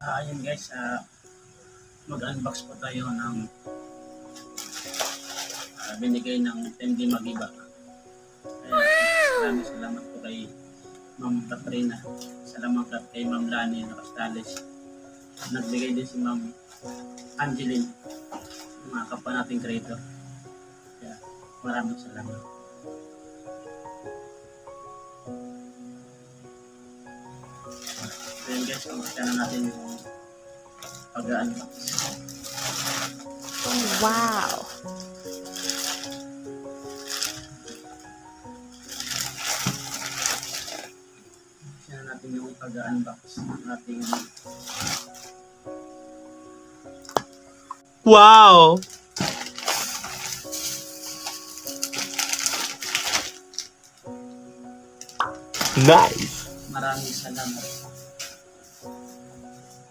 Ayun guys, mag-unbox po tayo ng binigay ng MD Magiba. Maraming salamat po kay Ma'am Katrina. Salamat kay Ma'am Lani Nakastales. Nagbigay din si Ma'am Angeline, mga kapwa nating creator. Kaya maraming salamat. Ayan guys, kamusta na natin yung pag-unbox. Wow! Kamusta na natin yung pag-unbox ng ating Wow! Nice! maraming salamat.